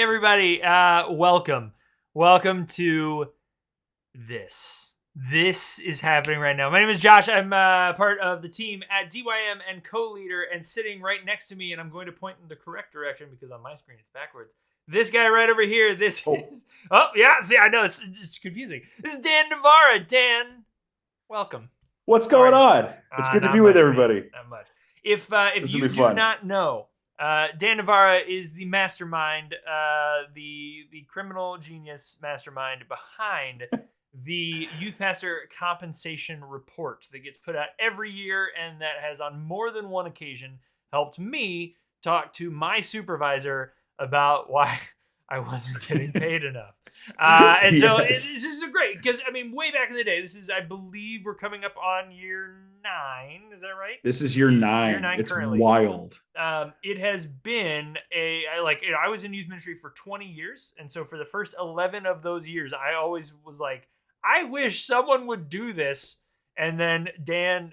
Everybody, welcome to this. This is happening right now. My name is Josh. I'm part of the team at DYM and Coleader, and sitting right next to me, and I'm going to point in the correct direction because on my screen it's backwards. This guy right over here. This is. Oh yeah, see, I know it's confusing. This is Dan Navarra. Dan, welcome. What's going on? It's good to be with everybody. Not much. If you do not know. Dan Navarra is the mastermind, the criminal genius mastermind behind the Youth Pastor Compensation Report that gets put out every year and that has on more than one occasion helped me talk to my supervisor about why I wasn't getting paid enough. And so this is great because, I mean, way back in the day, this is, I believe we're coming up on year 9. Is that right? This is year 9. Year 9 it's currently. Wild. It has been I was in youth ministry for 20 years. And so for the first 11 of those years, I always was like, I wish someone would do this. And then Dan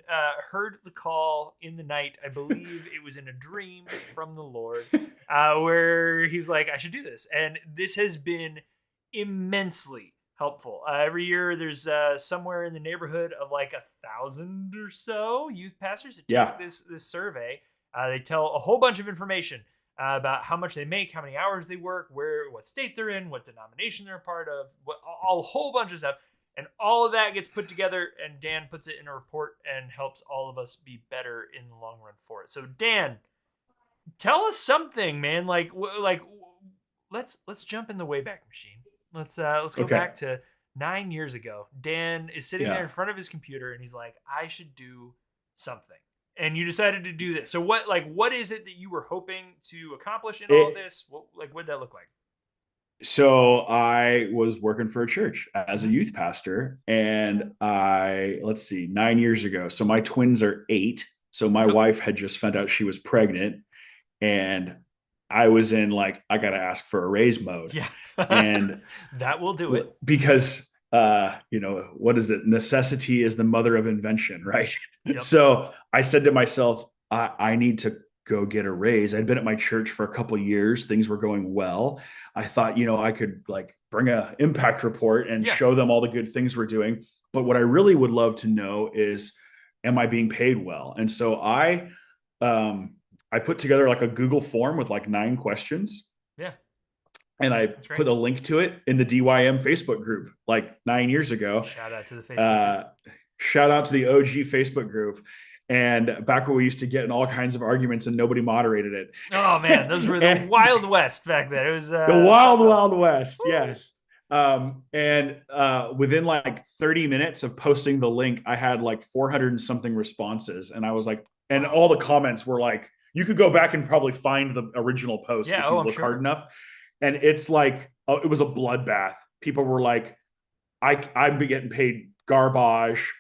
heard the call in the night. I believe it was in a dream from the Lord where he's like, I should do this. And this has been immensely helpful. Every year there's somewhere in the neighborhood of like 1,000 or so youth pastors that take this survey. They tell a whole bunch of information about how much they make, how many hours they work, what state they're in, what denomination they're a part of, a whole bunch of stuff. And all of that gets put together, and Dan puts it in a report and helps all of us be better in the long run for it. So Dan, tell us something, man. Let's jump in the Wayback Machine. Let's go back to 9 years ago. Dan is sitting there in front of his computer, and he's like, I should do something. And you decided to do this. So what is it that you were hoping to accomplish in all this? What did that look like? So I was working for a church as a youth pastor, and 9 years ago. So my twins are 8. So my wife had just found out she was pregnant, and I was in I got to ask for a raise mode. Yeah. And that will do it because, what is it? Necessity is the mother of invention, right? Yep. So I said to myself, I need to go get a raise. I'd been at my church for a couple of years. Things were going well. I thought, I could bring a impact report and show them all the good things we're doing. But what I really would love to know is, am I being paid well? And so I put together a Google form with 9 questions. Yeah. And I put a link to it in the DYM Facebook group 9 years ago. Shout out to the Facebook group. Shout out to the OG Facebook group. And back where we used to get in all kinds of arguments and nobody moderated it. Oh man, those were the Wild West back then. It was the Wild West. Woo! Yes. And within 30 minutes of posting the link, I had 400 and something responses. And I was and all the comments were you could go back and probably find the original post if you look hard enough. And it's it was a bloodbath. People were I'm getting paid garbage.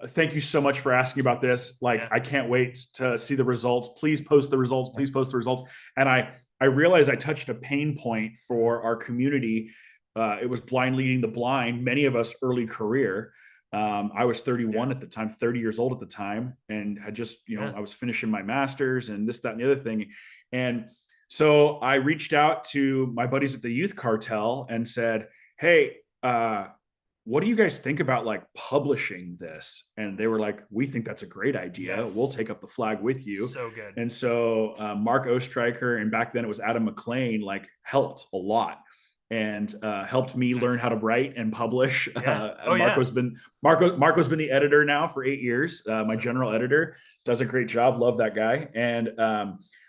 Thank you so much for asking about this. Like, I can't wait to see the results. Please post the results. Please post the results. And I realized I touched a pain point for our community. It was blind leading the blind. Many of us early career. I was 31 at the time, 30 years old at the time, and had just, I was finishing my master's and this, that, and the other thing. And so I reached out to my buddies at the Youth Cartel and said, hey, what do you guys think about like publishing this? And they were like, we think that's a great idea. Yes. We'll take up the flag with you. So good. And so Mark Ostreicher, and back then it was Adam McLean, like helped a lot and helped me learn how to write and publish. Yeah. Marco's been the editor now for 8 years. My general editor does a great job. Love that guy. And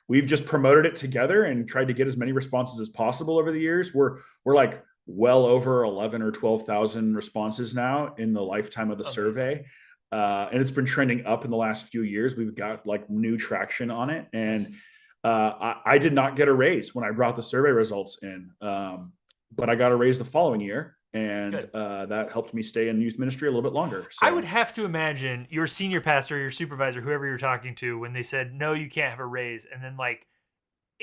we've just promoted it together and tried to get as many responses as possible over the years. We're like well over 11 or 12,000 responses now in the lifetime of the survey. And it's been trending up in the last few years. We've got like new traction on it. And I did not get a raise when I brought the survey results in, but I got a raise the following year. And that helped me stay in youth ministry a little bit longer. So I would have to imagine your senior pastor, your supervisor, whoever you're talking to, when they said, no, you can't have a raise. And then like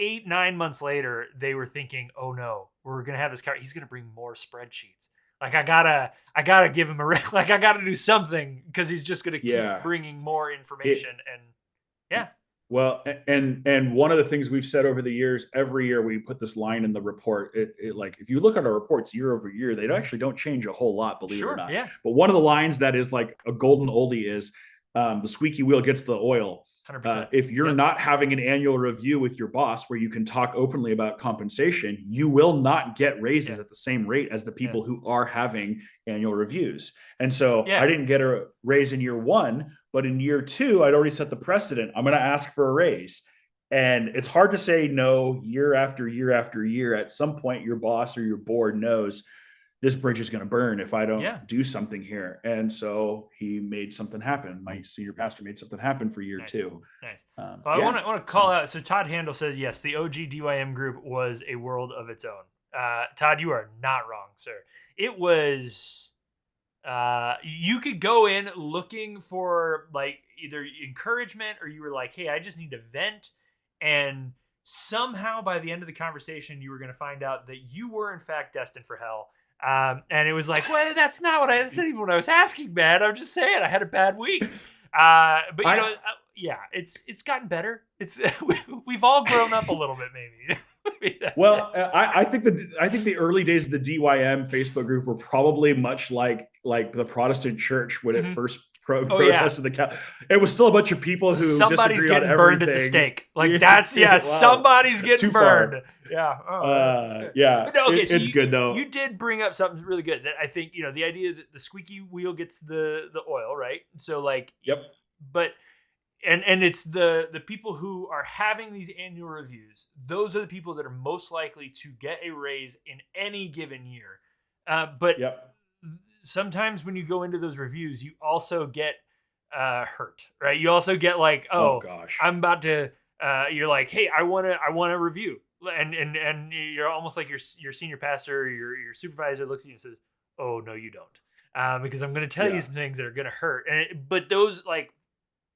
8-9 months later, they were thinking, oh no, we're going to have this car. He's going to bring more spreadsheets. Like I gotta give him a, like I gotta do something, because he's just going to keep bringing more information. Well, and one of the things we've said over the years, every year we put this line in the report. It like, if you look at our reports year over year, they actually don't change a whole lot, believe it or not. Yeah. But one of the lines that is like a golden oldie is the squeaky wheel gets the oil. 100%. If you're not having an annual review with your boss where you can talk openly about compensation, you will not get raises at the same rate as the people who are having annual reviews. And so I didn't get a raise in year 1, but in year 2, I'd already set the precedent. I'm going to ask for a raise. And it's hard to say no year after year after year. At some point, your boss or your board knows this bridge is going to burn if I don't do something here. And so he made something happen. My senior pastor made something happen for year 2. Nice. Well, I want to call out. So Todd Handel says, yes, the OG DYM group was a world of its own. Todd, you are not wrong, sir. It was, you could go in looking for like either encouragement, or you were like, hey, I just need to vent. And somehow by the end of the conversation, you were going to find out that you were in fact destined for hell. And it was like, well, that's not even what I was asking, man. I'm just saying I had a bad week. But it's gotten better. We've all grown up a little bit, maybe. Well, I think the early days of the DYM Facebook group were probably much like the Protestant church when it first protested the Catholic. It was still a bunch of people who somebody's disagreed getting on burned everything. at the stake. Like that's somebody's getting burned. Yeah. Yeah. No, okay, it's good though. You did bring up something really good that I think, the idea that the squeaky wheel gets the oil, right? So like, but and it's the people who are having these annual reviews. Those are the people that are most likely to get a raise in any given year. But sometimes when you go into those reviews, you also get hurt, right? You also get like, oh gosh, I'm about to. You're like, hey, I want to review. And you're almost like your senior pastor or your supervisor looks at you and says, oh no, you don't, because I'm going to tell you some things that are going to hurt. But those like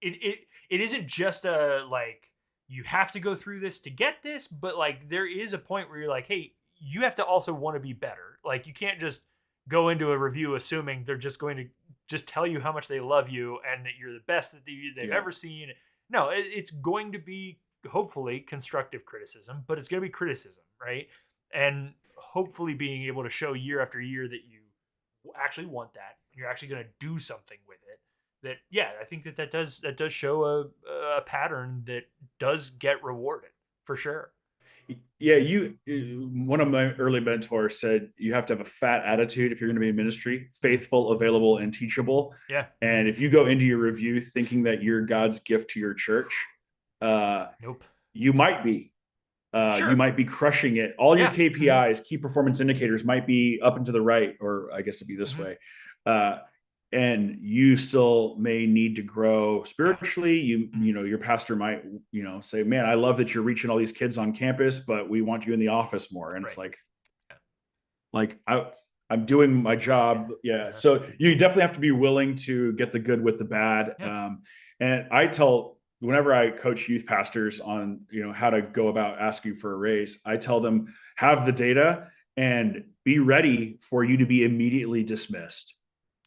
it isn't just a like you have to go through this to get this, but like there is a point where you're like, hey, you have to also want to be better. Like you can't just go into a review assuming they're just going to just tell you how much they love you and that you're the best that they've ever seen. No, it's going to be hopefully constructive criticism, but it's going to be criticism, right? And hopefully being able to show year after year that you actually want that, and you're actually going to do something with it. That I think that does show a pattern that does get rewarded for sure. Yeah, one of my early mentors said you have to have a fat attitude if you're going to be in ministry, faithful, available, and teachable. Yeah. And if you go into your review thinking that you're God's gift to your church, nope. You might be. You might be crushing it. All your KPIs, key performance indicators, might be up and to the right, or I guess it'd be this way. And you still may need to grow spiritually. Your pastor might, say, man, I love that you're reaching all these kids on campus, but we want you in the office more. And it's like, I I'm doing my job. Yeah. Uh-huh. So you definitely have to be willing to get the good with the bad. Yeah. And I tell, whenever I coach youth pastors on, how to go about asking for a raise, I tell them, have the data and be ready for you to be immediately dismissed.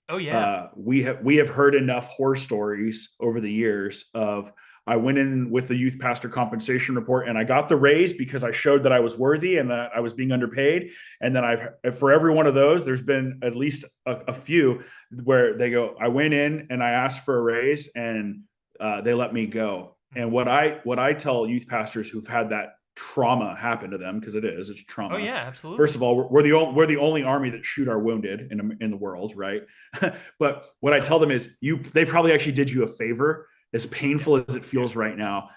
Oh yeah. We have heard enough horror stories over the years of, I went in with the youth pastor compensation report and I got the raise because I showed that I was worthy and that I was being underpaid. And then for every one of those, there's been at least a few where they go, I went in and I asked for a raise and they let me go. And what I tell youth pastors who've had that trauma happen to them, because it's Oh trauma. yeah, absolutely. First of all, we're the only army that shoot our wounded in the world, right? But what I tell them is, they probably actually did you a favor, as painful as it feels right now,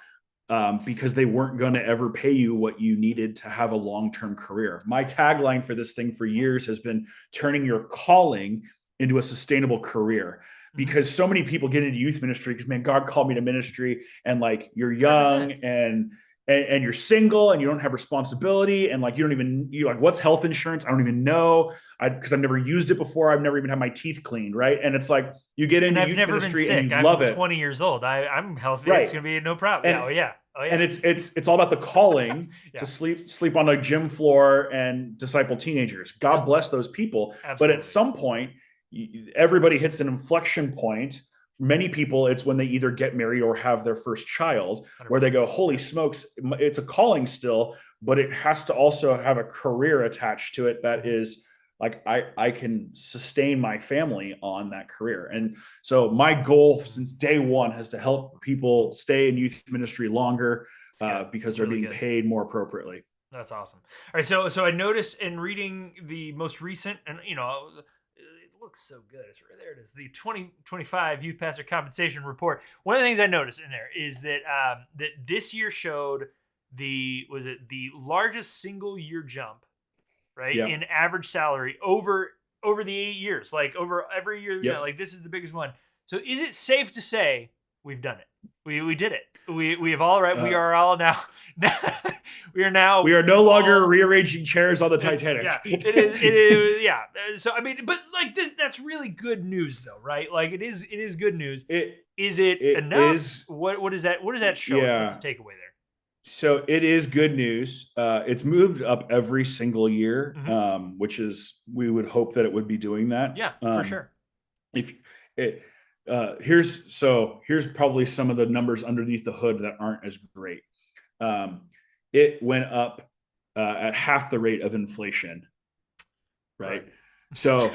because they weren't going to ever pay you what you needed to have a long-term career. My tagline for this thing for years has been turning your calling into a sustainable career. Because so many people get into youth ministry because, man, God called me to ministry, and like, you're young 100%. and you're single and you don't have responsibility, and like, you like, what's health insurance? I don't even know, because I've never used it before. I've never even had my teeth cleaned, right? And it's like, you get And into I've youth never been ministry and sick. you love I'm it, 20 years old. I'm healthy. It's right? gonna be no problem. Yeah. And Oh yeah. Oh and yeah. it's all about the calling to Yeah. sleep on a gym floor and disciple teenagers. God Yep. bless those people. But at Absolutely. some point, everybody hits an inflection point. Many people, it's when they either get married or have their first child, where they 100%. go, holy smokes, it's a calling still, but it has to also have a career attached to it that is like, I can sustain my family on that career. And so my goal since day one has to help people stay in youth ministry longer, It's good. because It's they're really being good. paid more appropriately. That's awesome. All right, so I noticed in reading the most recent, and it looks so good. It's right there. It is the 2025 Youth Pastor Compensation Report. One of the things I noticed in there is that that this year showed the largest single year jump, right, Yep. in average salary over the 8 years, like over every year. Yep. Like, this is the biggest one. So is it safe to say we've done it? We did it. We have all right. We Uh, are all now. We are now we are no longer all. rearranging chairs on the Yeah, Titanic. it is. It is. Yeah. So I mean, but like that's really good news, though, right? Like, it is. It is good news. it Is it it enough? is. What does that? What does that show us? What's the Yeah. takeaway there? So it is good news. It's moved up every single year, Mm-hmm. which is, we would hope that it would be doing that. Yeah, for sure. If it here's probably some of the numbers underneath the hood that aren't as great. It went up at half the rate of inflation, right? Right.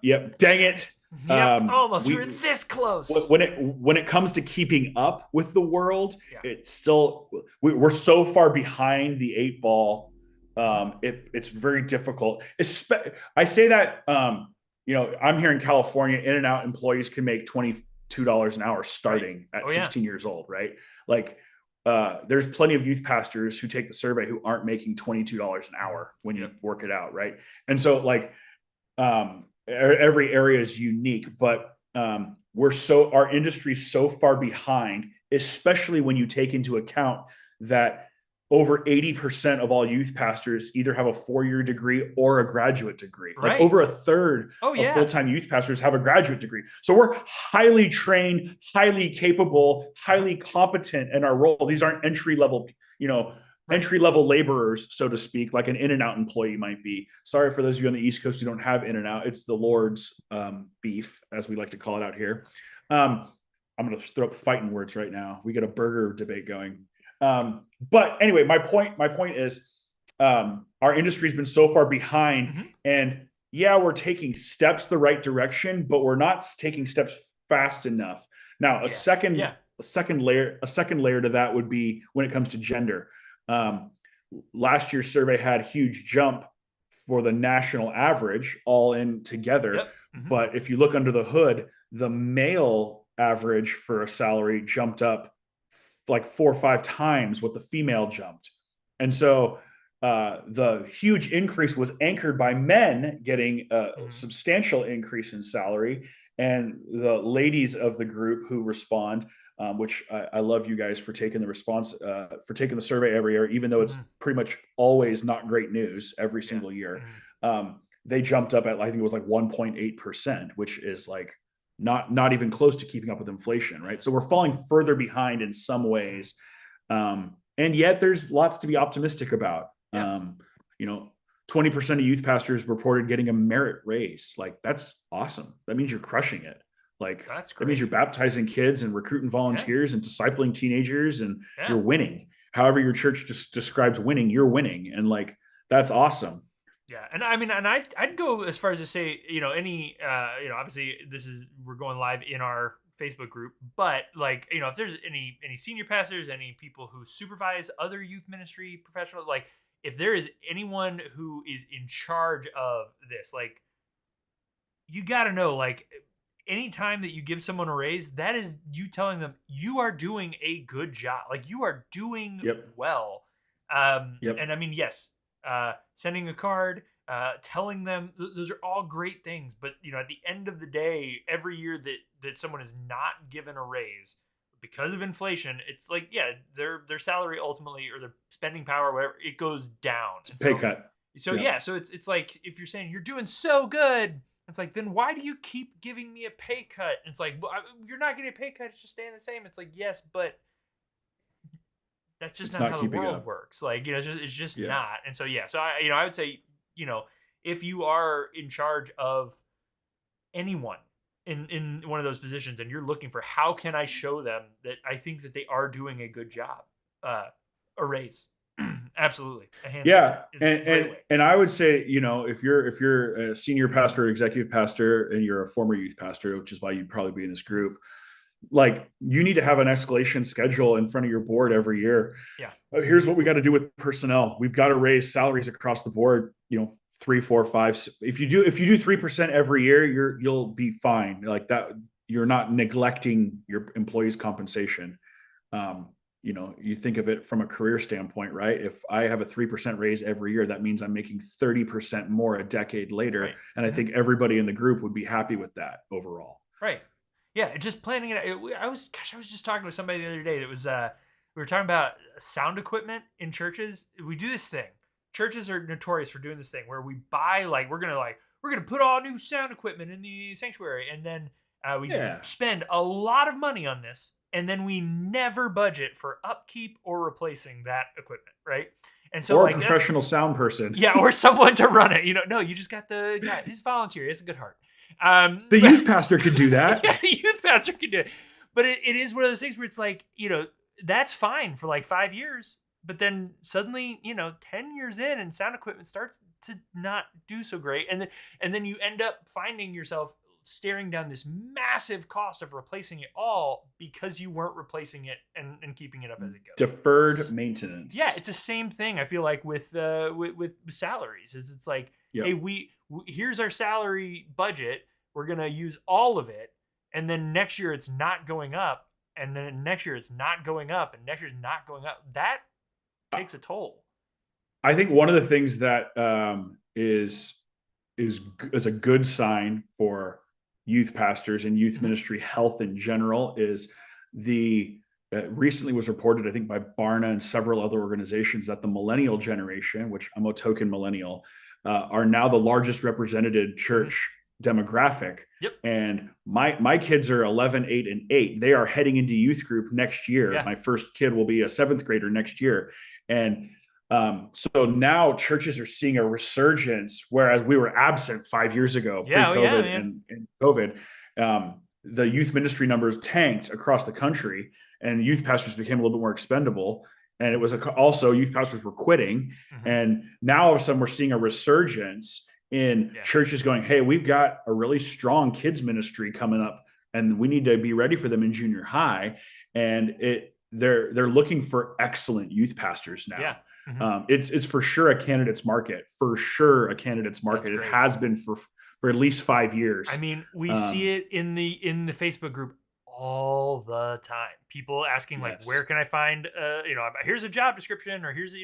Yep. Dang it. Yep. Almost. We were We this close. when it comes to keeping up with the world, Yeah. it's still, we're so far behind the eight ball. It's very difficult. I say that, I'm here in California. In and out employees can make $22 an hour starting Right. at Oh yeah. 16 years old, right? Like, there's plenty of youth pastors who take the survey who aren't making $22 an hour when you work it out, right? And so, like, every area is unique, but our industry is so far behind, especially when you take into account that over 80% of all youth pastors either have a 4-year degree or a graduate degree. Right. Like, over a third Oh of yeah. full-time youth pastors have a graduate degree. So we're highly trained, highly capable, highly competent in our role. These aren't entry-level, entry-level laborers, so to speak, like an In-N-Out employee might be. Sorry for those of you on the East Coast who don't have In-N-Out. It's the Lord's beef, as we like to call it out here. I'm going to throw up fighting words right now. We got a burger debate going. But anyway, my point is, our industry's been so far behind, and yeah, we're taking steps the right direction, but we're not taking steps fast enough. Now, a second layer to that would be when it comes to gender. Last year's survey had a huge jump for the national average all in together. But if you look under the hood, the male average for a salary jumped up like 4 or 5 times what the female jumped. And so the huge increase was anchored by men getting a substantial increase in salary, and the ladies of the group who respond, which I love you guys for taking the survey every year, even though it's pretty much always not great news every single year. They jumped up at, I think it was like 1.8%, which is like not even close to keeping up with inflation, right? So we're falling further behind in some ways, and yet there's lots to be optimistic about. Yeah. 20% of youth pastors reported getting a merit raise. Like, that's awesome. That means you're crushing it. Like, That's that means great. you're baptizing kids and recruiting volunteers and discipling teenagers, and Yeah. you're winning. However your church just describes winning, you're winning. And like, that's awesome. Yeah, and I mean, and I'd go as far as to say, obviously we're going live in our Facebook group, but like, if there's any senior pastors, any people who supervise other youth ministry professionals, like if there is anyone who is in charge of this, like you got to know, like anytime that you give someone a raise, that is you telling them you are doing a good job, like you are doing well. And I mean, yes, sending a card, telling them those are all great things, but at the end of the day, every year that someone is not given a raise because of inflation, it's like, yeah, their salary ultimately, or their spending power, whatever, it goes down. It's a pay cut. So so it's like, if you're saying you're doing so good, it's like, then why do you keep giving me a pay cut? And it's like, well, you're not getting a pay cut, it's just staying the same. It's like, yes, but that's just not how the world works. Like, it's just not. And so, so I would say, if you are in charge of anyone in one of those positions, and you're looking for, how can I show them that I think that they are doing a good job, a raise. Absolutely. And I would say, if you're a senior pastor, executive pastor, and you're a former youth pastor, which is why you'd probably be in this group, like, you need to have an escalation schedule in front of your board every year. Yeah. Here's what we got to do with personnel. We've got to raise salaries across the board, 3, 4, 5. If you do 3% every year, you'll be fine. Like that, you're not neglecting your employees' compensation. You think of it from a career standpoint, right? If I have a 3% raise every year, that means I'm making 30% more a decade later. Right. And I think everybody in the group would be happy with that overall. Right. Yeah. Just planning it. I was just talking with somebody the other day that was, we were talking about sound equipment in churches. We do this thing. Churches are notorious for doing this thing where we buy, like, we're going to put all new sound equipment in the sanctuary. And then we spend a lot of money on this. And then we never budget for upkeep or replacing that equipment, right? And so, or a professional sound person, or someone to run it. No, you just got the guy. He's volunteer. He has a good heart. The youth pastor could do that. Yeah, the youth pastor could do it. But it is one of those things where it's like, that's fine for like 5 years, but then suddenly, 10 years in, and sound equipment starts to not do so great, and then you end up finding yourself staring down this massive cost of replacing it all because you weren't replacing it and keeping it up as it goes. Deferred maintenance. Yeah, it's the same thing. I feel like with salaries, it's like, hey, here's our salary budget. We're gonna use all of it, and then next year it's not going up, and then next year it's not going up, and next year's not going up. That takes a toll. I think one of the things that is a good sign for youth pastors and youth ministry health in general is recently was reported, I think, by Barna and several other organizations, that the millennial generation, which I'm a token millennial, are now the largest represented church demographic. Yep. And my kids are 11, 8, and 8. They are heading into youth group next year. Yeah. My first kid will be a 7th grader next year. And so now churches are seeing a resurgence, whereas we were absent 5 years ago, pre-COVID and COVID. The youth ministry numbers tanked across the country, and youth pastors became a little bit more expendable. And it was also youth pastors were quitting. And now all of a sudden we're seeing a resurgence in churches going, hey, we've got a really strong kids ministry coming up, and we need to be ready for them in junior high. And they're looking for excellent youth pastors now. Yeah. It's for sure a candidate's market. It has been for at least 5 years. I mean, we see it in the Facebook group all the time. People asking, like, where can I find, here's a job description, or here's,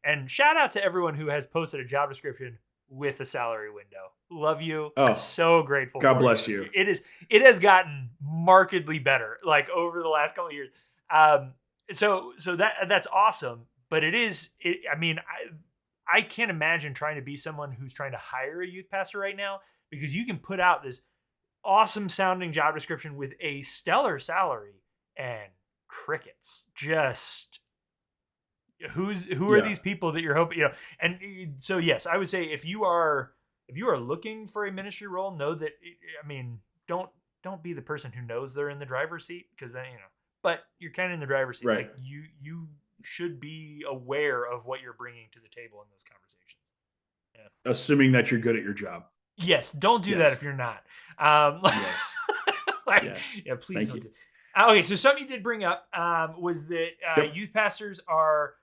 and shout out to everyone who has posted a job description with a salary window. Love you. Oh, so grateful. God bless you. It has gotten markedly better, like, over the last couple of years. So that's awesome. But I I can't imagine trying to be someone who's trying to hire a youth pastor right now, because you can put out this awesome sounding job description with a stellar salary and crickets. Just who are these people that you're hoping, and so yes, I would say if you are looking for a ministry role, know that, I mean, don't be the person who knows they're in the driver's seat, because then, but you're kind of in the driver's seat. Right. Like you should be aware of what you're bringing to the table in those conversations. Yeah. Assuming that you're good at your job. Yes. Don't do that if you're not. Yes. Yes. Yeah, please don't do that. Okay, so something you did bring up was that youth pastors are,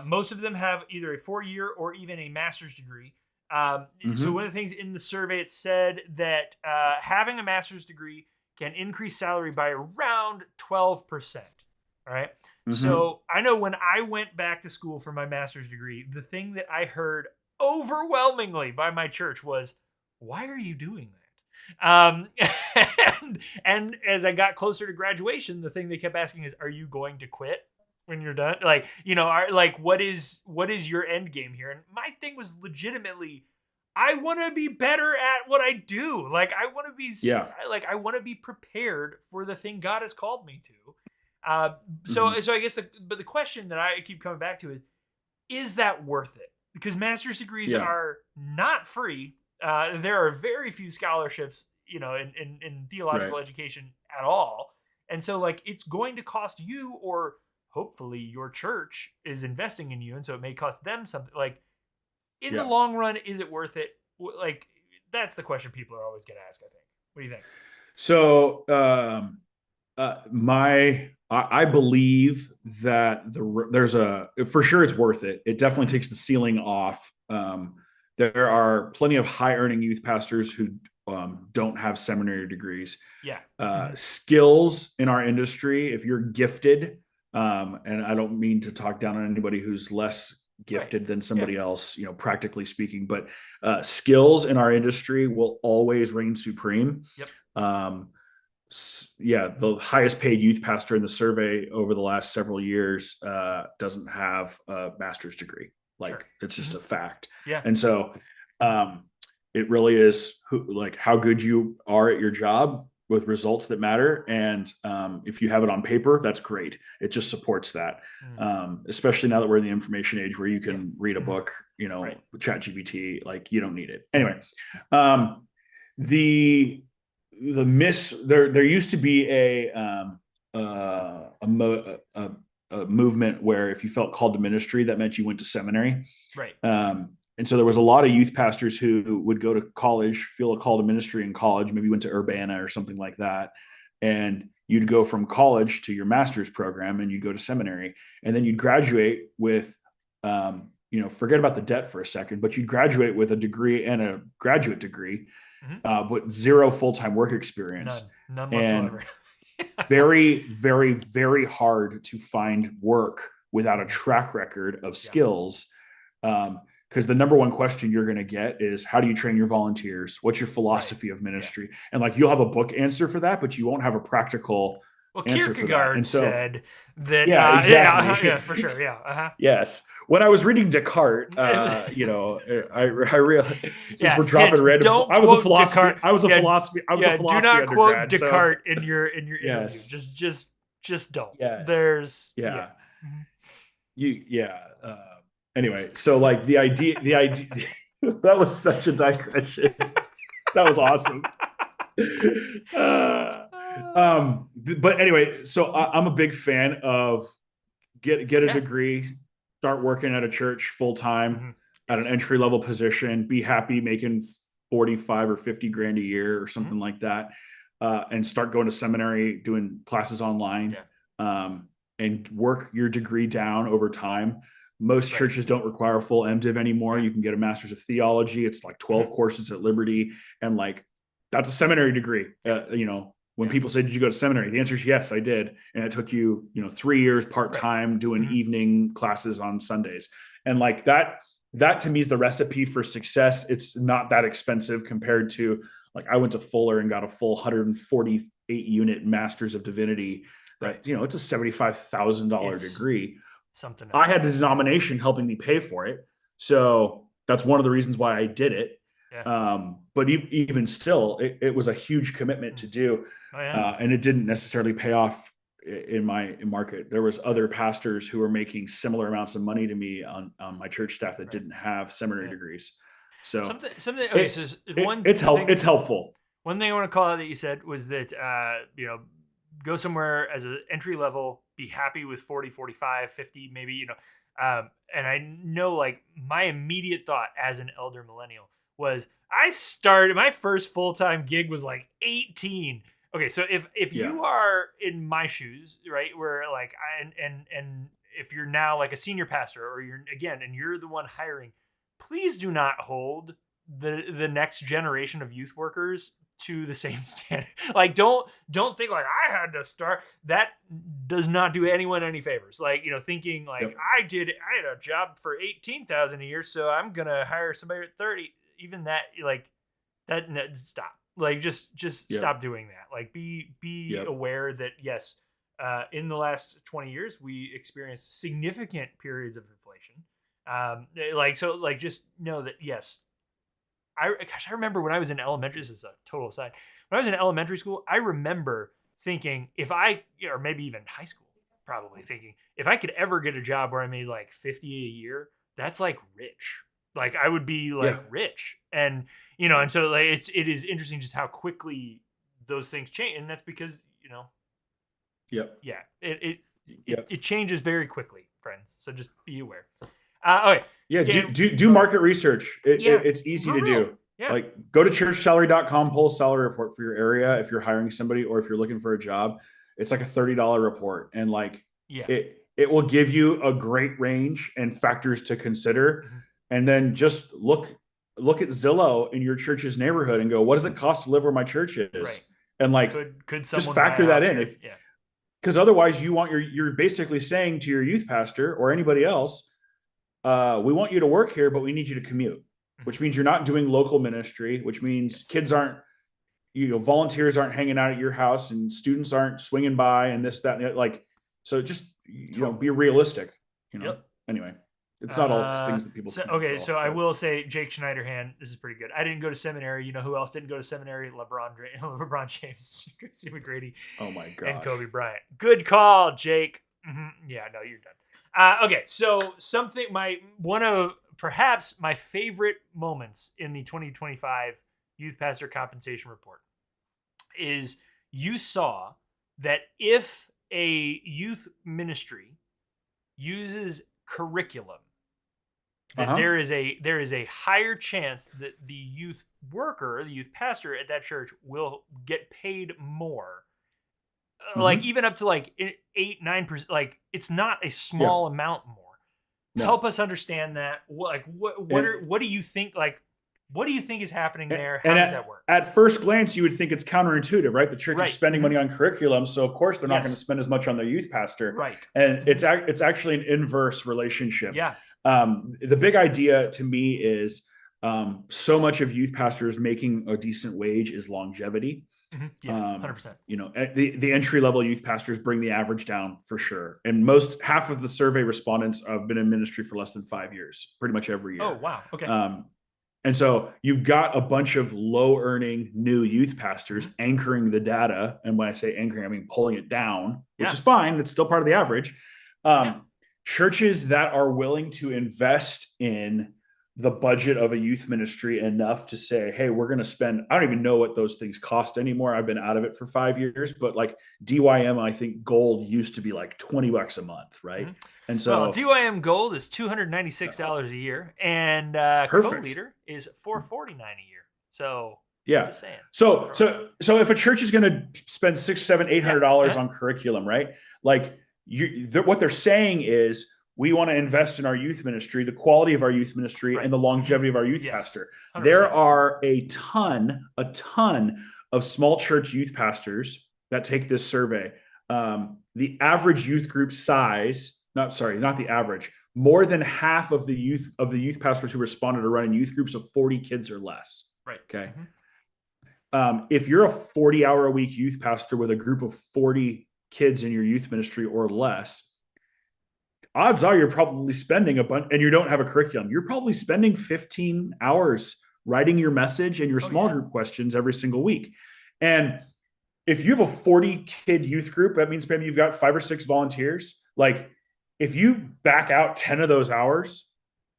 most of them have either a 4-year or even a master's degree. So one of the things in the survey, it said that having a master's degree can increase salary by around 12%. All right. So I know when I went back to school for my master's degree, the thing that I heard overwhelmingly by my church was, "Why are you doing that?" And as I got closer to graduation, the thing they kept asking is, "Are you going to quit when you're done? Like, what is your end game here?" And my thing was legitimately, I want to be better at what I do. Like, I want to be, I want to be prepared for the thing God has called me to. So I guess the question that I keep coming back to is that worth it? Because master's degrees are not free. There are very few scholarships, in theological education at all. And so, like, it's going to cost you, or hopefully your church is investing in you, and so it may cost them something. Like, in the long run, is it worth it? Like, that's the question people are always going to ask, I think. What do you think? So, I believe that there's for sure it's worth it. It definitely takes the ceiling off. There are plenty of high earning youth pastors who don't have seminary degrees. Skills in our industry, if you're gifted, and I don't mean to talk down on anybody who's less gifted than somebody else, practically speaking, but skills in our industry will always reign supreme. The highest paid youth pastor in the survey over the last several years doesn't have a master's degree. It's just a fact. And so it really is how good you are at your job with results that matter. And if you have it on paper, that's great. It just supports that. Especially now that we're in the information age where you can read a book, with ChatGPT, you don't need it. Anyway, there used to be a movement where if you felt called to ministry, that meant you went to seminary. And so there was a lot of youth pastors who would go to college, feel a call to ministry in college, maybe went to Urbana or something like that. And you'd go from college to your master's program, and you'd go to seminary, and then you'd graduate with, forget about the debt for a second, but you'd graduate with a degree and a graduate degree, but zero full-time work experience. None whatsoever. Very, very, very hard to find work without a track record of skills. Because the number one question you're going to get is, how do you train your volunteers? What's your philosophy of ministry? And you'll have a book answer for that, but you won't have a practical answer for that. Kierkegaard said that. Exactly. For sure. Yes. When I was reading Descartes, I realized, since we're dropping random, I was a philosophy. Descartes. I was a philosophy. I was a philosophy do not undergrad, quote Descartes in your interview. Just don't. There's Anyway, so the idea, that was such a digression. That was awesome. But anyway, so I'm a big fan of get a degree, start working at a church full time at an entry level position, be happy making 45 or 50 grand a year or something like that, and start going to seminary, doing classes online, and work your degree down over time. Most churches don't require a full MDiv anymore. You can get a master's of theology. It's 12 courses at Liberty. And that's a seminary degree. When people say, did you go to seminary? The answer is yes, I did. And it took you, 3 years part-time doing evening classes on Sundays. And that to me is the recipe for success. It's not that expensive compared to I went to Fuller and got a full 148 unit master's of divinity. It's a $75,000 degree. Something else. I had a denomination helping me pay for it. So that's one of the reasons why I did it. Yeah. But even still, it was a huge commitment to do, Oh yeah. and it didn't necessarily pay off in my market. There was other pastors who were making similar amounts of money to me on my church staff that Right. didn't have seminary Yeah. degrees. So Something. Okay. it, So one it's thing. helpful. One thing I want to call out that you said was that go somewhere as an entry level, be happy with 40, 45, 50, maybe, and I know like my immediate thought as an elder millennial was I started my first full-time gig was like 18. Okay, so if Yeah. you are in my shoes, right, where like and if you're now like a senior pastor or you're again and you're the one hiring, please do not hold the next generation of youth workers to the same standard. Like don't think like I had to start. That does not do anyone any favors. Like, thinking like Yep. I had a job for 18,000 a year, so I'm gonna hire somebody at 30. Even that, like that, no, stop. Like just Yep. stop doing that. Like be Yep. aware that yes, in the last 20 years we experienced significant periods of inflation. Like just know that yes, I remember when I was in elementary. This is a total aside. When I was in elementary school, I remember thinking or maybe even high school, probably thinking if I could ever get a job where I made like 50 a year, that's like rich. Like I would be like Yeah. rich, and and so like it is interesting just how quickly those things change, and that's because Yep. yeah, it Yep. it changes very quickly, friends. So just be aware. Okay. Yeah, Dan, do market research. yeah, It's easy for to real. do. Yeah. Like go to churchsalary.com, pull a salary report for your area if you're hiring somebody or if you're looking for a job. It's like a $30 report, and like Yeah. it will give you a great range and factors to consider. Mhm. And then just look at Zillow in your church's neighborhood and go, what does it cost to live where my church is? Right. And like Could just someone buy a factor that house in. here? If Yeah. Because otherwise you're basically saying to your youth pastor or anybody else, we want you to work here, but we need you to commute, which means you're not doing local ministry, which means kids aren't, volunteers aren't hanging out at your house and students aren't swinging by and this, that, and like, so just, Totally. be realistic, Yep. anyway, it's not all things that people So can okay, control, so I but will say Jake Schneiderhan, this is pretty good. I didn't go to seminary. You know who else didn't go to seminary? LeBron James, Tracy McGrady, oh my and gosh. Kobe Bryant. Good call, Jake. Yeah, no, you're done. Okay, so one of perhaps my favorite moments in the 2025 Youth Pastor Compensation Report is you saw that if a youth ministry uses curriculum, that there is a higher chance that the youth worker, the youth pastor at that church will get paid more. Like even up to like 8-9%. Like it's not a small amount more. No. Help us understand that. What do you think? Like, what do you think is happening there? How does that work? At first glance, you would think it's counterintuitive, right? The church is spending money on curriculum, so of course they're not going to spend as much on their youth pastor, right? And it's actually an inverse relationship. Yeah. The big idea to me is so much of youth pastors making a decent wage is longevity. Yeah, 100%. The entry level youth pastors bring the average down for sure, and half of the survey respondents have been in ministry for less than 5 years, pretty much every year. Oh wow, okay. And so you've got a bunch of low earning new youth pastors anchoring the data. And when I say anchoring, I mean pulling it down, which is fine. It's still part of the average. Churches that are willing to invest in the budget of a youth ministry enough to say, hey, we're going to spend, I don't even know what those things cost anymore. I've been out of it for 5 years, but like DYM, I think gold used to be like $20 a month. Right. And so DYM gold is $296 a year, and Coleader is $449 a year. So yeah, just saying. So if a church is going to spend $600, $700, $800 on curriculum, right? Like what they're saying is, we want to invest in our youth ministry, the quality of our youth ministry, and the longevity of our youth pastor. 100%. There are a ton of small church youth pastors that take this survey. The average youth group size, not the average, more than half of the youth pastors who responded are running youth groups of 40 kids or less. Right. Okay. If you're a 40-hour a week youth pastor with a group of 40 kids in your youth ministry or less, odds are you're probably spending a bunch, and you don't have a curriculum. You're probably spending 15 hours writing your message and your small group questions every single week. And if you have a 40 kid youth group, that means maybe you've got 5 or 6 volunteers. Like if you back out 10 of those hours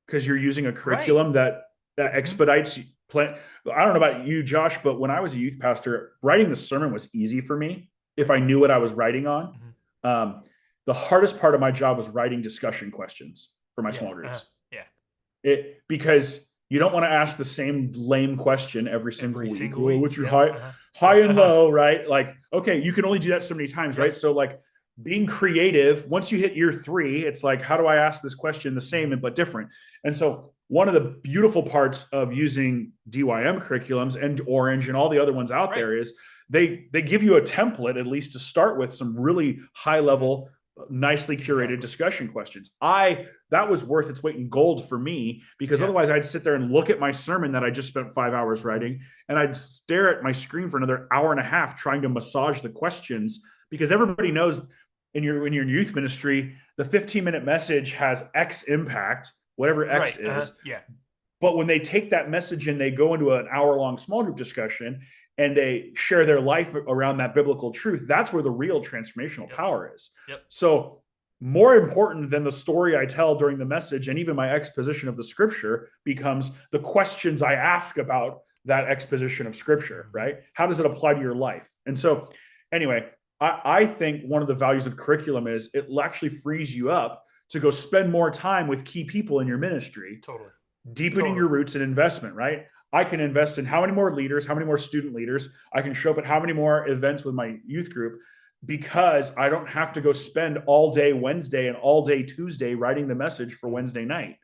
because you're using a curriculum that expedites plan. I don't know about you, Josh, but when I was a youth pastor, writing the sermon was easy for me if I knew what I was writing on. The hardest part of my job was writing discussion questions for my small groups. Because you don't want to ask the same lame question every single week. Well, what's your high and low, right? Like, okay, you can only do that so many times, right? So like being creative, once you hit year 3, it's like, how do I ask this question the same but different? And so one of the beautiful parts of using DYM curriculums and Orange and all the other ones out there is they give you a template, at least to start with, some really high level, nicely curated discussion questions. That was worth its weight in gold for me, because otherwise I'd sit there and look at my sermon that I just spent 5 hours writing, and I'd stare at my screen for another hour and a half trying to massage the questions, because everybody knows in your youth ministry, the 15-minute message has X impact, whatever X is. But when they take that message and they go into an hour-long small group discussion and they share their life around that biblical truth, that's where the real transformational power is. So more important than the story I tell during the message and even my exposition of the scripture becomes the questions I ask about that exposition of scripture, right? How does it apply to your life? And so anyway, I think one of the values of curriculum is it actually frees you up to go spend more time with key people in your ministry. Deepening your roots in investment, right? I can invest in how many more leaders, how many more student leaders. I can show up at how many more events with my youth group, because I don't have to go spend all day Wednesday and all day Tuesday writing the message for Wednesday night.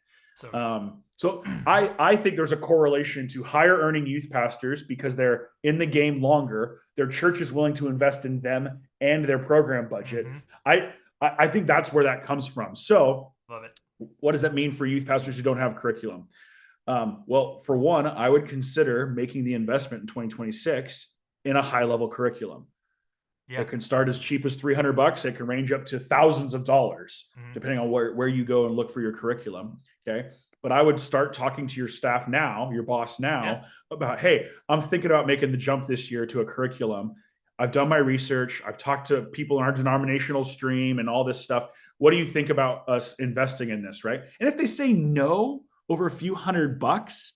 So I think there's a correlation to higher earning youth pastors because they're in the game longer. Their church is willing to invest in them and their program budget. I think that's where that comes from. So love it. What does that mean for youth pastors who don't have curriculum? Well, for one, I would consider making the investment in 2026 in a high level curriculum. It can start as cheap as $300. It can range up to thousands of dollars, depending on where you go and look for your curriculum. Okay. But I would start talking to your staff now, your boss now, about, hey, I'm thinking about making the jump this year to a curriculum. I've done my research. I've talked to people in our denominational stream and all this stuff. What do you think about us investing in this, right? And if they say no over a few $100,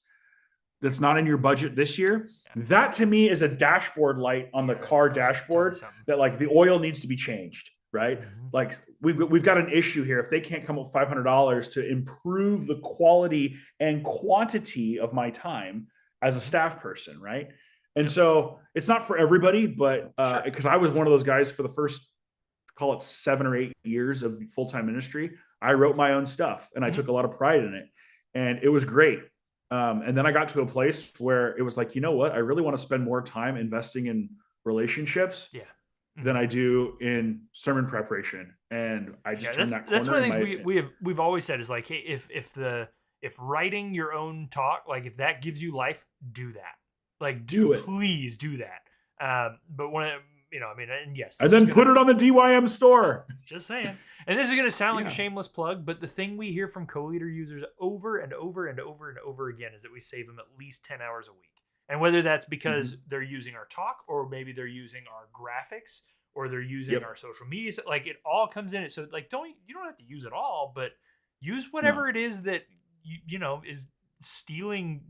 that's not in your budget this year, that to me is a dashboard light on the car dashboard that like the oil needs to be changed, right? Like we've got an issue here. If they can't come up with $500 to improve the quality and quantity of my time as a staff person, right? And so it's not for everybody, but because I was one of those guys for the first, call it 7 or 8 years of full-time ministry, I wrote my own stuff and I took a lot of pride in it, and it was great. And then I got to a place where it was like, you know what? I really want to spend more time investing in relationships than I do in sermon preparation. And I just turned that corner. That's one of the things we've always said is like, hey, if writing your own talk, like if that gives you life, do that. Like do it. Please do that. But when and yes. And then put it on the DYM store. Just saying. And this is going to sound like a shameless plug, but the thing we hear from Coleader users over and over and over and over again is that we save them at least 10 hours a week. And whether that's because they're using our talk, or maybe they're using our graphics, or they're using our social media, like it all comes in it. So like, you don't have to use it all, but use whatever it is that you know is stealing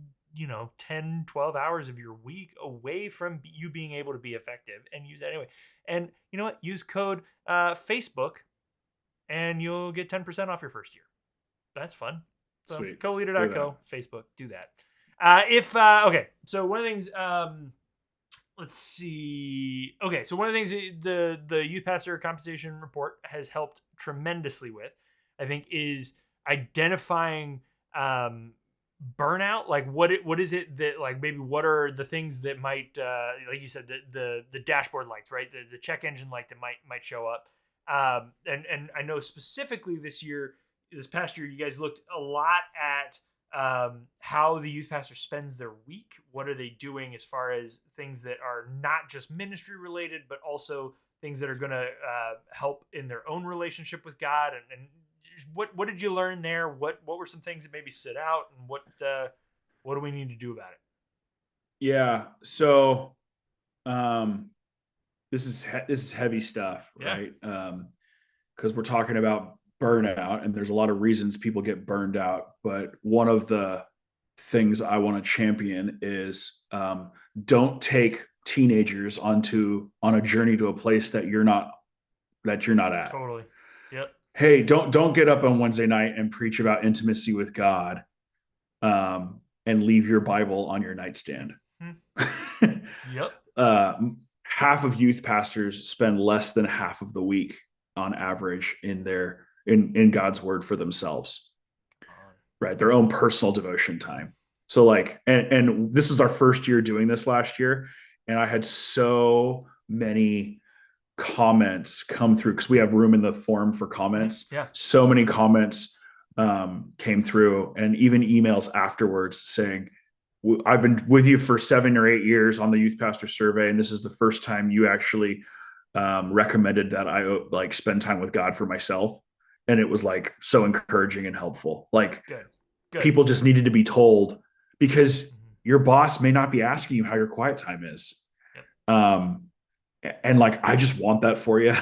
10, 12 hours of your week away from you being able to be effective, and use that anyway. And you know what? Use code Facebook and you'll get 10% off your first year. That's fun. So Sweet. Coleader.co, Facebook, do that. Okay. So one of the things, let's see. Okay. So one of the things the Youth Pastor Compensation Report has helped tremendously with, I think, is identifying, burnout. Like what is it that, like, maybe what are the things that might like you said, the dashboard lights, right, the check engine light that might show up, and I know specifically this past year you guys looked a lot at how the youth pastor spends their week. What are they doing as far as things that are not just ministry related, but also things that are going to help in their own relationship with God, and what did you learn there? What were some things that maybe stood out, and what do we need to do about it? Yeah. So, this is heavy stuff, Yeah, right? Because we're talking about burnout, and there's a lot of reasons people get burned out. But one of the things I want to champion is, don't take teenagers on a journey to a place that you're not at. totally. Yep. Hey, don't get up on Wednesday night and preach about intimacy with God, and leave your Bible on your nightstand. Yep. uh, Half of youth pastors spend less than half of the week on average in God's word for themselves, right? Their own personal devotion time. So like, and this was our first year doing this last year, and I had so many comments come through because we have room in the forum for comments. Yeah. So many comments came through, and even emails afterwards saying, I've been with you for 7 or 8 years on the youth pastor survey, and this is the first time you actually recommended that I like spend time with God for myself. And it was like so encouraging and helpful. Like, Good. people just needed to be told, because your boss may not be asking you how your quiet time is. Yep. And like, I just want that for you.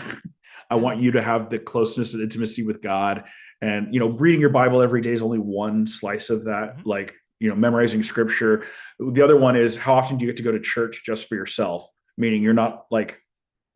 I want you to have the closeness and intimacy with God. And, reading your Bible every day is only one slice of that. Mm-hmm. Like, memorizing scripture. The other one is, how often do you get to go to church just for yourself? Meaning you're not like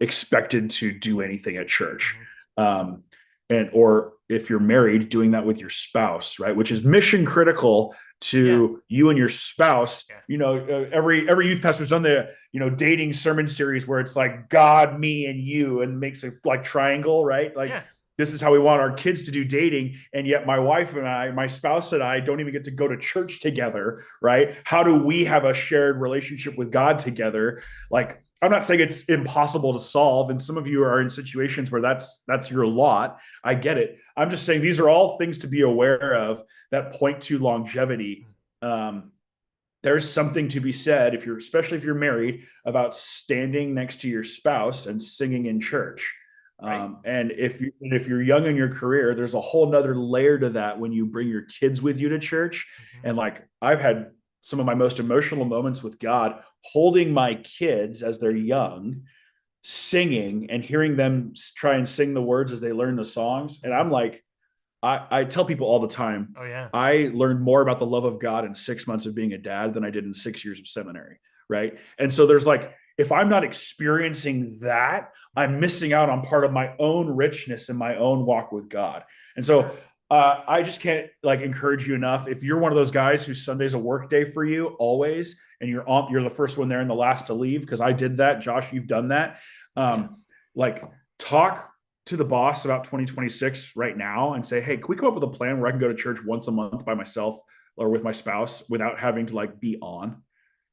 expected to do anything at church. Or if you're married, doing that with your spouse, right? Which is mission critical to you and your spouse. Every youth pastor's done the, dating sermon series where it's like God, me, and you, and makes a like triangle, right? Like, this is how we want our kids to do dating. And yet my wife and I, my spouse and I, don't even get to go to church together, right? How do we have a shared relationship with God together? Like, I'm not saying it's impossible to solve, and some of you are in situations where that's your lot. I get it. I'm just saying these are all things to be aware of that point to longevity. There's something to be said, especially if you're married, about standing next to your spouse and singing in church. Right. And if you're young in your career, there's a whole nother layer to that when you bring your kids with you to church. And like, I've had some of my most emotional moments with God holding my kids as they're young, singing, and hearing them try and sing the words as they learn the songs. And I'm like, I tell people all the time, oh yeah, I learned more about the love of God in 6 months of being a dad than I did in 6 years of seminary. Right. And so there's like, if I'm not experiencing that, I'm missing out on part of my own richness in my own walk with God. And so I just can't like encourage you enough. If you're one of those guys whose Sunday's a work day for you always, and you're the first one there and the last to leave, because I did that. Josh, you've done that. Like, talk to the boss about 2026 right now and say, hey, can we come up with a plan where I can go to church once a month by myself or with my spouse without having to like be on?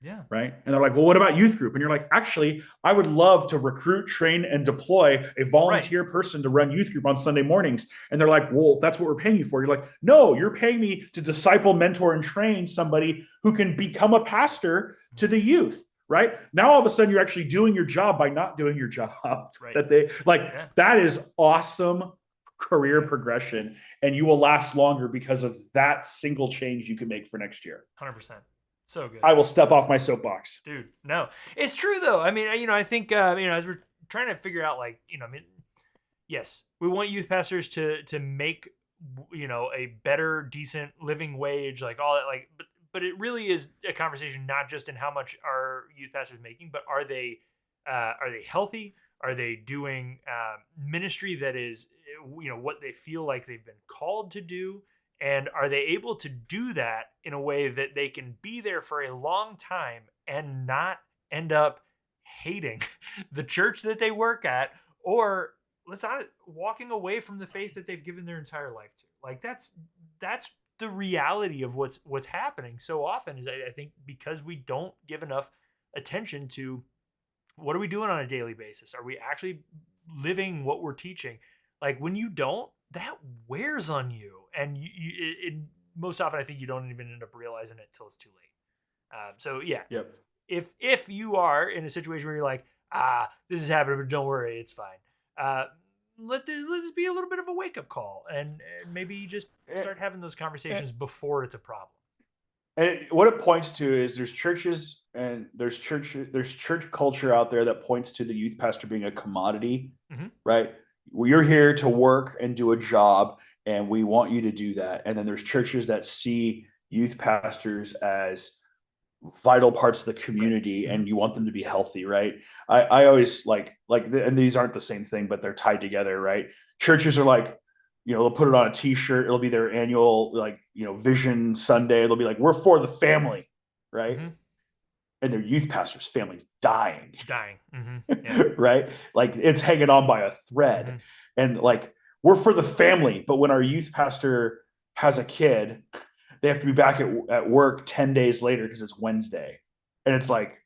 Yeah. Right. And they're like, well, what about youth group? And you're like, actually, I would love to recruit, train, and deploy a volunteer person to run youth group on Sunday mornings. And they're like, well, that's what we're paying you for. You're like, no, you're paying me to disciple, mentor, and train somebody who can become a pastor to the youth. Right now, all of a sudden, you're actually doing your job by not doing your job. Right. That they like, that is awesome career progression, and you will last longer because of that single change you can make for next year. 100%. So good. I will step off my soapbox. Dude, no. It's true though. I mean, I think as we're trying to figure out like, yes, we want youth pastors to make a better, decent living wage, like all that, like but it really is a conversation not just in how much are youth pastors making, but are they healthy? Are they doing ministry that is what they feel like they've been called to do? And are they able to do that in a way that they can be there for a long time and not end up hating the church that they work at, or walking away from the faith that they've given their entire life to? Like, that's the reality of what's happening so often, is I think because we don't give enough attention to what are we doing on a daily basis? Are we actually living what we're teaching? Like, when you don't, that wears on you, and most often I think you don't even end up realizing it till it's too late. So yeah, yep. If you are in a situation where you're like, this is happening, but don't worry, it's fine. let this be a little bit of a wake up call, and maybe just start having those conversations before it's a problem. And what it points to is there's churches and there's church culture out there that points to the youth pastor being a commodity, right? Well, you're here to work and do a job, and we want you to do that. And then there's churches that see youth pastors as vital parts of the community, and you want them to be healthy, right? I always and these aren't the same thing, but they're tied together, right? Churches are like, they'll put it on a t-shirt. It'll be their annual, Vision Sunday. They'll be like, we're for the family, right? And their youth pastor's family's dying. Yeah. Right? Like, it's hanging on by a thread. And like, we're for the family. But when our youth pastor has a kid, they have to be back at work 10 days later because it's Wednesday. And it's like,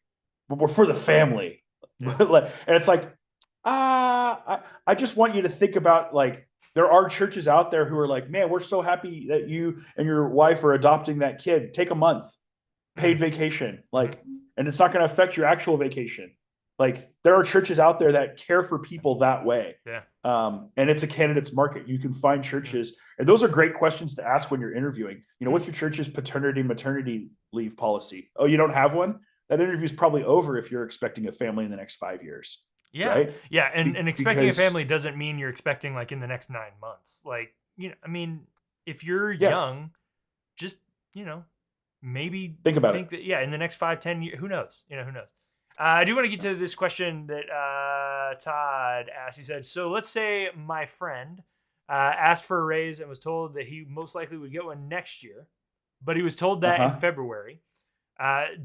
but we're for the family. Yeah. And it's like, I just want you to think about, like, there are churches out there who are like, man, we're so happy that you and your wife are adopting that kid. Take a month, paid vacation. Like, and it's not going to affect your actual vacation. Like, there are churches out there that care for people that way. Yeah. And it's a candidate's market. You can find churches, and those are great questions to ask when you're interviewing. What's your church's paternity, maternity leave policy? Oh, you don't have one? That interview is probably over if you're expecting a family in the next 5 years. Yeah. Right? Yeah. And expecting a family doesn't mean you're expecting like in the next 9 months. Like, I mean, if you're young, just, maybe think it. That, in the next 5-10 years, who knows? Who knows? I do want to get to this question that Todd asked. He said, so let's say my friend asked for a raise and was told that he most likely would get one next year, but he was told that in February.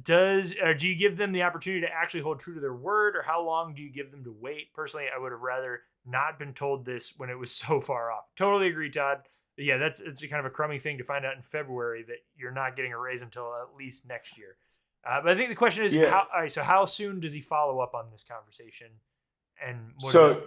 Do you give them the opportunity to actually hold true to their word, or how long do you give them to wait? Personally, I would have rather not been told this when it was so far off. Totally agree, Todd. But yeah, it's a kind of a crummy thing to find out in February that you're not getting a raise until at least next year. But I think the question is, how soon does he follow up on this conversation? And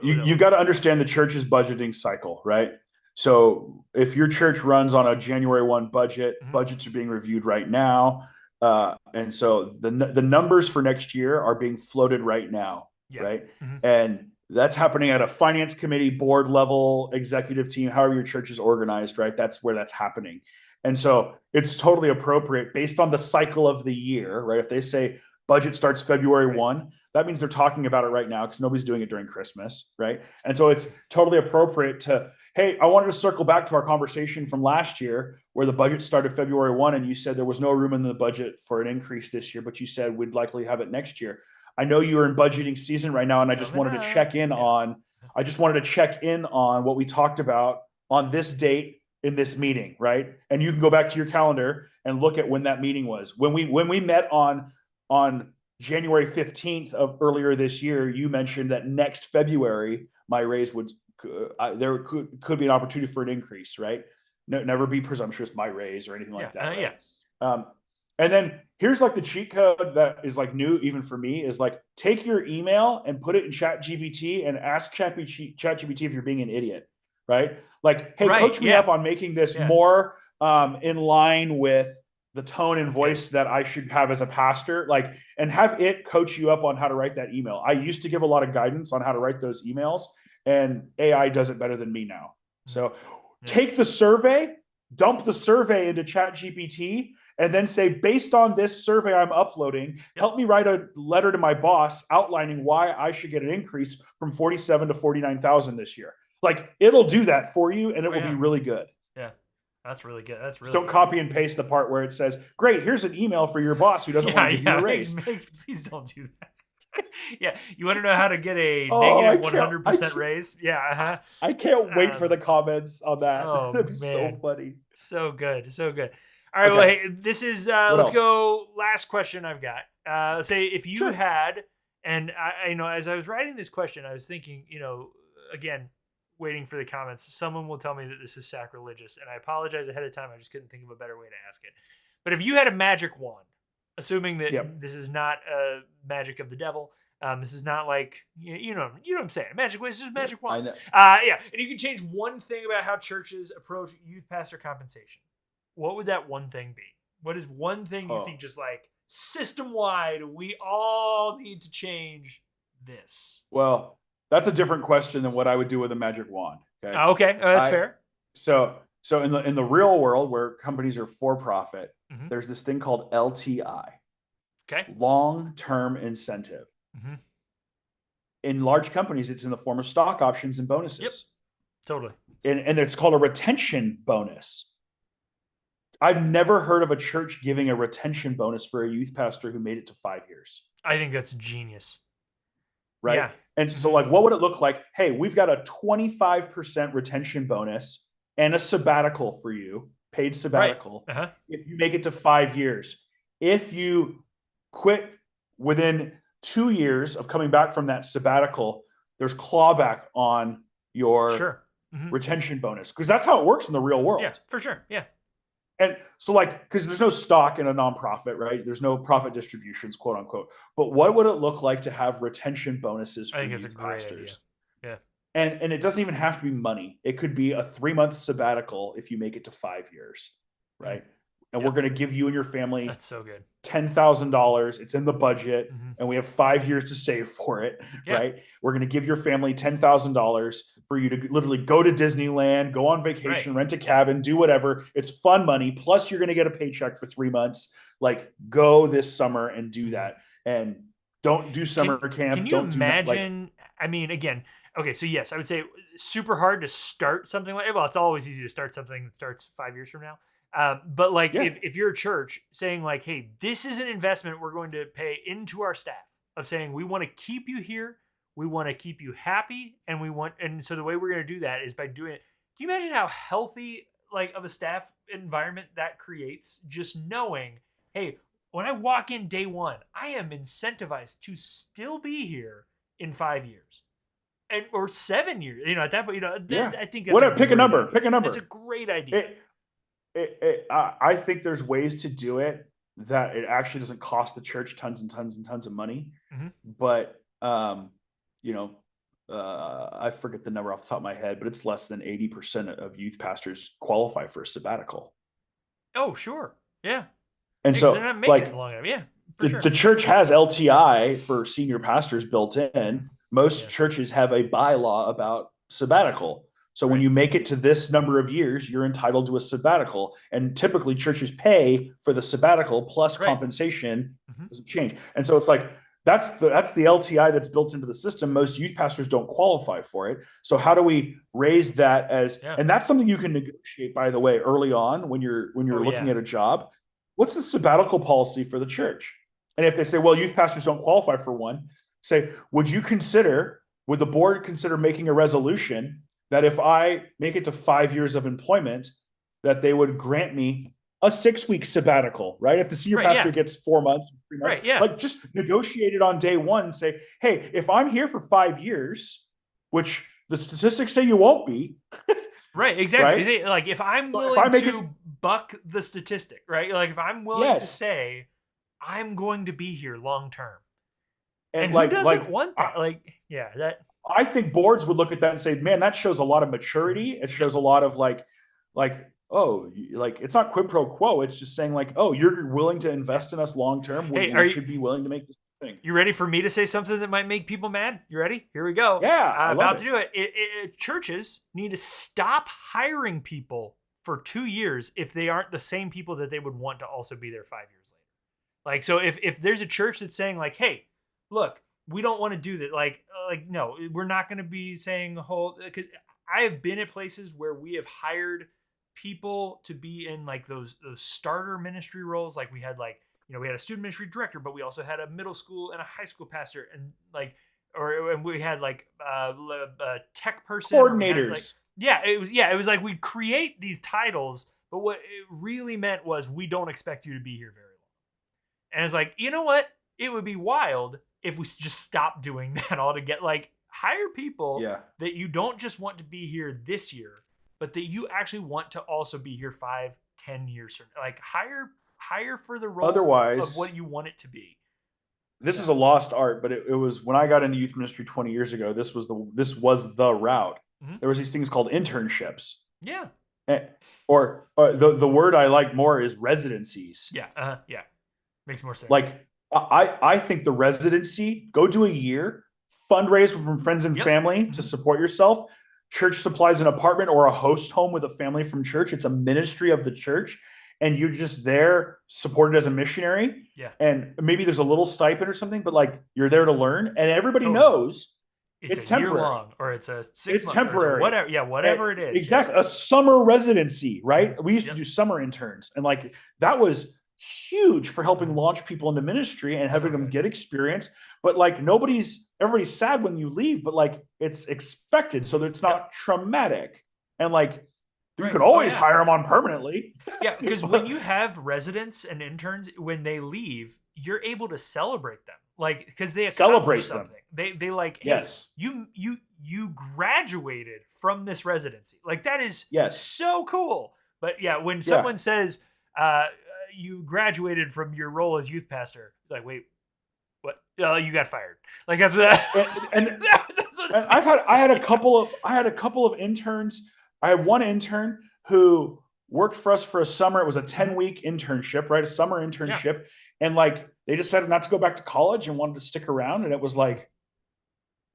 you got to understand the church's budgeting cycle, right? So if your church runs on a January 1 budget, budgets are being reviewed right now. And so the numbers for next year are being floated right now, right? And that's happening at a finance committee, board level, executive team, however your church is organized, right? That's where that's happening. And so it's totally appropriate based on the cycle of the year, right? If they say budget starts February 1, that means they're talking about it right now because nobody's doing it during Christmas, right? And so it's totally appropriate to, hey, I wanted to circle back to our conversation from last year where the budget started February 1 and you said there was no room in the budget for an increase this year, but you said we'd likely have it next year. I know you're in budgeting season right now, and I just wanted to check in on what we talked about on this date in this meeting, right? And you can go back to your calendar and look at when that meeting was. When we met on January 15th of earlier this year, you mentioned that next February my raise would there could be an opportunity for an increase, right? No, never be presumptuous, my raise or anything like that. Right? And then here's like the cheat code that is like new even for me is like, take your email and put it in ChatGPT and ask ChatGPT if you're being an idiot, right? Like, hey, coach me up on making this more in line with the tone and voice that I should have as a pastor, like, and have it coach you up on how to write that email. I used to give a lot of guidance on how to write those emails, and AI does it better than me now. So take the survey, dump the survey into ChatGPT, and then say, based on this survey I'm uploading, help me write a letter to my boss outlining why I should get an increase from 47 to 49,000 this year. Like, it'll do that for you, and it will be really good. Yeah. That's really good. That's really Don't copy and paste the part where it says, great, here's an email for your boss who doesn't want to give you a raise. Please don't do that. You want to know how to get a negative 100% raise? Yeah. I can't wait for the comments on that. That'd be so funny. So good. So good. All right. Well, hey, this is, let's go. Last question I've got. Let's say if you had, and I as I was writing this question, I was thinking, again, waiting for the comments, someone will tell me that this is sacrilegious, and I apologize ahead of time. I just couldn't think of a better way to ask it. But if you had a magic wand, assuming that this is not a magic of the devil, this is not like, you know what I'm saying. Magic wand is just magic wand. I know. And you can change one thing about how churches approach youth pastor compensation. What would that one thing be? What is one thing you think just like system-wide, we all need to change this? Well, That's a different question than what I would do with a magic wand. Okay. Okay, that's I fair. so in the real world where companies are for profit, Mm-hmm. there's this thing called LTI, Okay. long-term incentive. Mm-hmm. In large companies, it's in the form of stock options and bonuses. Yep. Totally. And it's called a retention bonus. I've never heard of a church giving a retention bonus for a youth pastor who made it to 5 years. I think that's genius. Right. Yeah. And so, like, what would it look like? Hey, we've got a 25% retention bonus and a sabbatical for you, paid sabbatical, right. if you make it to 5 years. If you quit within 2 years of coming back from that sabbatical, there's clawback on your retention bonus, because that's how it works in the real world. Yeah, for sure. Yeah. And so, like, because there's no stock in a nonprofit, right? There's no profit distributions, quote unquote. But what would it look like to have retention bonuses for youth pastors? Yeah. And it doesn't even have to be money. It could be a 3-month sabbatical if you make it to 5 years, right? And we're going to give you and your family that's so good $10,000. It's in the budget, and we have 5 years to save for it, right? We're going to give your family $10,000 for you to literally go to Disneyland, go on vacation, rent a cabin, do whatever. It's fun money. Plus, you're going to get a paycheck for 3 months. Like, go this summer and do that, and don't do summer camp. Can you imagine? I mean, again. Okay, so yes, I would say super hard to start something like. Well, it's always easy to start something that starts 5 years from now. But like, if you're a church saying like, hey, this is an investment we're going to pay into our staff, of saying we want to keep you here, we want to keep you happy, and so the way we're going to do that is by doing it. Do you imagine how healthy like of a staff environment that creates? Just knowing, hey, when I walk in day one, I am incentivized to still be here in 5 years. Or 7 years, at that point, I think that's pick a number. Pick a number. That's a great idea. I think there's ways to do it that it actually doesn't cost the church tons and tons and tons of money. But I forget the number off the top of my head, but it's less than 80% of youth pastors qualify for a sabbatical. Oh, sure, yeah. And so, they're not making it long enough. Yeah, the church has LTI for senior pastors built in. Most churches have a bylaw about sabbatical. So when you make it to this number of years, you're entitled to a sabbatical. And typically churches pay for the sabbatical plus compensation doesn't change. And so it's like, that's the LTI that's built into the system. Most youth pastors don't qualify for it. So how do we raise that and that's something you can negotiate, by the way, early on when you're looking at a job. What's the sabbatical policy for the church? And if they say, well, youth pastors don't qualify for one, say, would the board consider making a resolution that if I make it to 5 years of employment, that they would grant me a 6-week sabbatical, right? If the senior pastor gets 4 months, 3 months, like just negotiate it on day one and say, hey, if I'm here for 5 years, which the statistics say you won't be. Right, exactly. Right? Like if I'm willing to buck the statistic, right? Like if I'm willing to say, I'm going to be here long term. And who doesn't want that? I think boards would look at that and say, man, that shows a lot of maturity. It shows a lot of it's not quid pro quo. It's just saying like, oh, you're willing to invest in us long term. We should be willing to make this thing. You ready for me to say something that might make people mad? You ready? Here we go. Yeah, I'm about to do it. Churches need to stop hiring people for 2 years if they aren't the same people that they would want to also be there 5 years later. Like, so if there's a church that's saying like, hey, look, we don't want to do that. Like no, we're not going to be saying because I have been at places where we have hired people to be in like those starter ministry roles. Like we had we had a student ministry director, but we also had a middle school and a high school pastor, and and we had a tech person, coordinators. It was like we'd create these titles, but what it really meant was we don't expect you to be here very long. And it's like, you know what? It would be wild if we just stopped doing that altogether. Like hire people that you don't just want to be here this year, but that you actually want to also be here 5-10 years from now. Like hire for the role of what you want it to be. This is a lost art, but it was when I got into youth ministry 20 years ago. This was the route. There was these things called internships. Yeah. Or the word I like more is residencies. Yeah. Makes more sense. Like I think the residency, go do a year, fundraise from friends and family to support yourself. Church supplies an apartment or a host home with a family from church. It's a ministry of the church, and you're just there supported as a missionary. Yeah. And maybe there's a little stipend or something, but like you're there to learn, and everybody knows it's temporary. Year long, or it's a 6 month, it's temporary, whatever. Yeah, whatever it is. Exactly, a summer residency, right? We used to do summer interns, and like that was huge for helping launch people into ministry and having them get experience. But like everybody's sad when you leave, but like it's expected, so that it's not traumatic. And like you can always hire them on permanently. Yeah, because when you have residents and interns, when they leave, you're able to celebrate them, like because they accomplish something. They like, hey, you graduated from this residency, like that is so cool. But yeah, when someone says you graduated from your role as youth pastor, it's like, wait, what? You got fired. Like that's what I had a couple of interns. I had one intern who worked for us for a summer. It was a 10-week internship, right? A summer internship. And like they decided not to go back to college and wanted to stick around. And it was like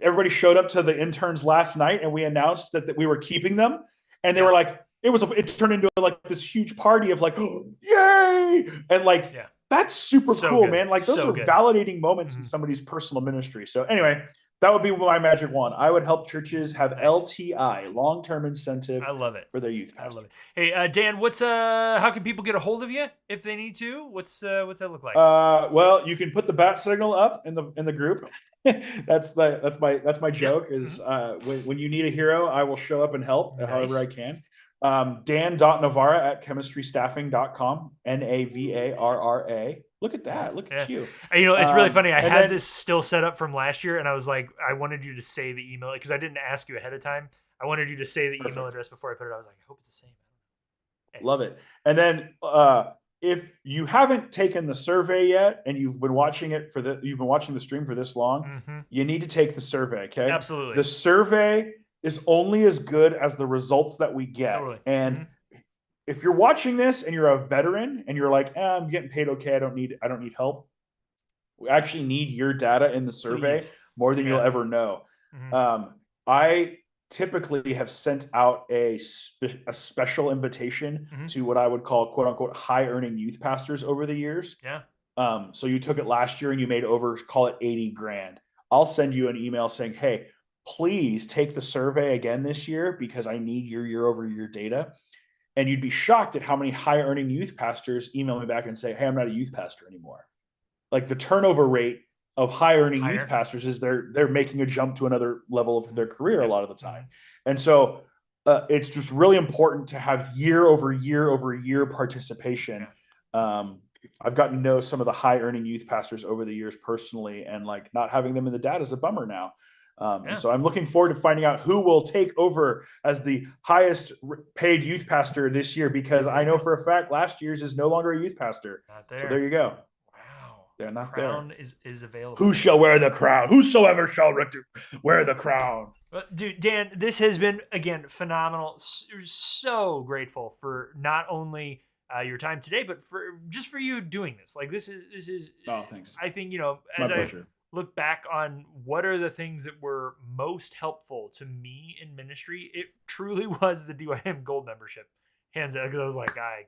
everybody showed up to the interns last night, and we announced that we were keeping them. And they were like, it turned into like this huge party of like, oh, yay! And like that's super cool, man. Like those are validating moments in somebody's personal ministry. So anyway, that would be my magic wand. I would help churches have LTI, long-term incentive. I love it for their youth pastor. I love it. Hey, Dan, how can people get a hold of you if they need to? What's that look like? Well, you can put the bat signal up in the group. that's my joke. Is when you need a hero, I will show up and help however I can. Dan.Navarra at chemistrystaffing.com. Navarra. Look at that. Look at you. It's really funny. I had this still set up from last year, and I was like, I wanted you to say the email because I didn't ask you ahead of time. I wanted you to say the email address before I put it. I was like, I hope it's the same. Anyway. Love it. And then if you haven't taken the survey yet, and you've been watching the stream for this long, you need to take the survey. Okay. Absolutely. The survey is only as good as the results that we get. Totally. And if you're watching this and you're a veteran and you're like, I'm getting paid okay, I don't need help. We actually need your data in the survey more than you'll ever know. I typically have sent out a special invitation to what I would call quote unquote high earning youth pastors over the years. So you took it last year and you made over, call it 80 grand. I'll send you an email saying, hey, please take the survey again this year because I need your year over year data. And you'd be shocked at how many high earning youth pastors email me back and say, hey, I'm not a youth pastor anymore. Like the turnover rate of high earning youth pastors is they're making a jump to another level of their career a lot of the time. And so it's just really important to have year over year over year participation. I've gotten to know some of the high earning youth pastors over the years personally, and like not having them in the data is a bummer now. And so I'm looking forward to finding out who will take over as the highest paid youth pastor this year, because I know for a fact last year's is no longer a youth pastor. So there you go. Wow. They're not crown there. is available. Who shall wear the crown? Whosoever shall wear the crown. Dude, Dan, this has been, again, phenomenal. So grateful for not only your time today, but for you doing this. Like this is oh, thanks. I think, as I look back on what are the things that were most helpful to me in ministry, it truly was the DYM Gold membership, hands down, because I was like, I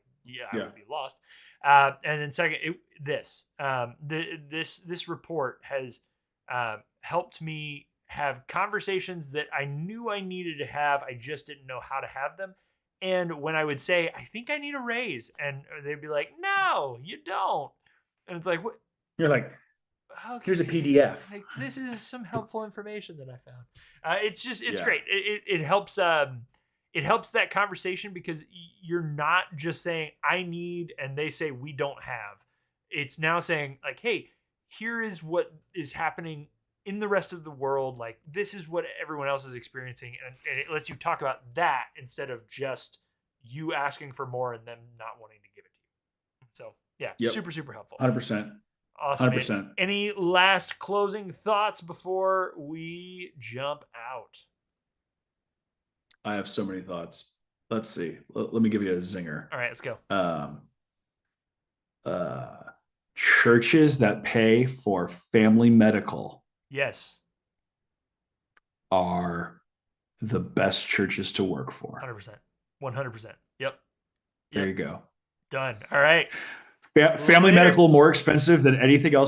would be lost. And then second, this report has helped me have conversations that I knew I needed to have. I just didn't know how to have them. And when I would say, I think I need a raise, and they'd be like, no, you don't. And it's like, what? You're like, okay, here's a PDF. Like, this is some helpful information that I found. It's great. It helps. It helps that conversation because you're not just saying I need, and they say we don't have. It's now saying like, hey, here is what is happening in the rest of the world. Like this is what everyone else is experiencing, and it lets you talk about that instead of just you asking for more and them not wanting to give it to you. So super, super helpful. 100%. Awesome. 100%. Man. Any last closing thoughts before we jump out? I have so many thoughts. Let's see. Let me give you a zinger. All right, let's go. Churches that pay for family medical. Yes. are the best churches to work for. 100%. 100%. Yep. There you go. Done. All right. Family medical more expensive than anything else